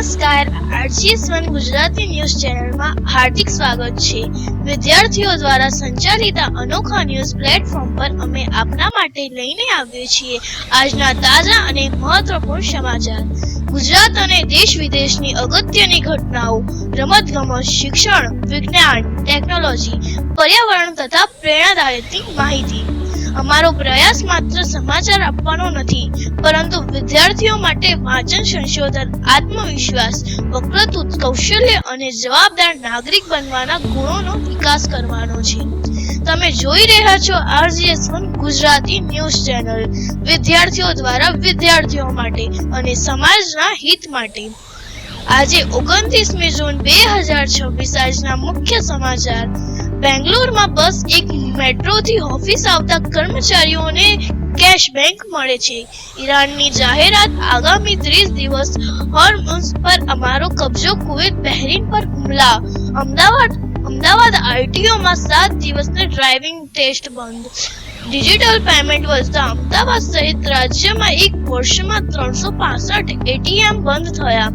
નમસ્કાર, RGS1 Gujarati news ચેનલમાં હાર્દિક સ્વાગત છે। વિદ્યાર્થીઓ દ્વારા સંચાલિત અનોખા ન્યૂઝ પ્લેટફોર્મ પર અમે આપના માટે લઈને આવ્યા છીએ આજના તાજા અને મહત્વપૂર્ણ સમાચાર। ગુજરાત અને દેશ વિદેશની અગત્યની ઘટનાઓ, રમતગમત, શિક્ષણ, વિજ્ઞાન, ટેકનોલોજી, પર્યાવરણ તથા પ્રેરણાદાયક માહિતી। અમારો પ્રયાસ માત્ર સમાચાર આપવાનો નથી, પરંતુ વિદ્યાર્થીઓ માટે વાંચન, સંશોધન, આત્મવિશ્વાસ, વક્તૃત્વ કૌશલ્ય અને જવાબદાર નાગરિક બનવાના ગુણોનો વિકાસ કરવાનો છે। તમે જોઈ રહ્યા છો RGS1 ગુજરાતી ન્યૂઝ ચેનલ, વિદ્યાર્થીઓ દ્વારા વિદ્યાર્થીઓ માટે અને સમાજના હિત માટે। આજે 29મી જૂન 2026 આજના મુખ્ય સમાચાર। બેંગ્લોરમાં બસ એક મેટ્રોથી ઓફિસ આવતા કર્મચારીઓને કેશબેક મળે છે। ઈરાનની જાહેરાત, આગામી 30 દિવસ હોર્મુઝ પર અમારો કબજો, કુવૈત, બહેરીન પર હુમલા। અમદાવાદ RTOમાં 7 દિવસની ડ્રાઇવિંગ ટેસ્ટ બંધ। ડિજિટલ પેમેન્ટ વધતા અમદાવાદ સહિત રાજ્યમાં એક વર્ષમાં 365 ATM બંધ થયા।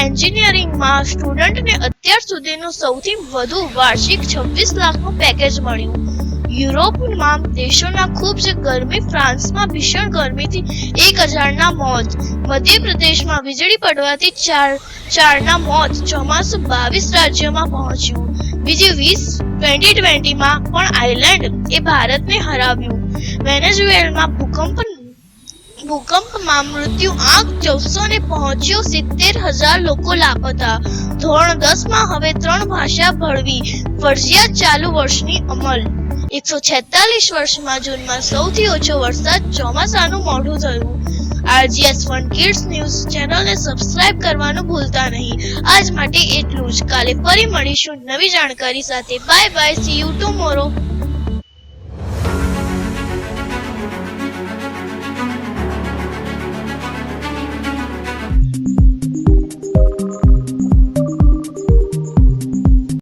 એન્જિનિયરિંગમાં સ્ટુડન્ટને અત્યાર સુધીનું સૌથી વધુ વાર્ષિક 26 લાખનું પેકેજ મળ્યું। યુરોપમાં દેશોના ખૂબ જ ગરમી, ફ્રાન્સમાં ભીષણ ગરમીથી 1000ના મોત। મધ્યપ્રદેશમાં વીજળી પડવાથી ચારના મોત। ચોમાસું 22 રાજ્યોમાં પહોંચ્યું। બીજી 2020માં પણ આયર્લેન્ડ એ ભારતને હરાવ્યું। વેનેઝુએલામાં ભૂકંપમાં મૃત્યુ આંક 1400 પહોંચ્યો। 70,000 લોકો લાપતા। ધોરણ 10માં હવે 3 ભાષા ભણવી ફરજિયાત, ચાલુ વર્ષની અમલ। 146 વર્ષમાં જૂનમાં સૌથી ઓછો વરસાદ, ચોમાસાનું મોડું થયું। RGS1 કિડ્સ ન્યૂઝ ચેનલને સબસ્ક્રાઇબ કરવાનું ભૂલતા નહીં। આજ માટે એટલું જ। કાલે ફરી મળીશું નવી જાણકારી સાથે। Bye bye, C you tomorrow.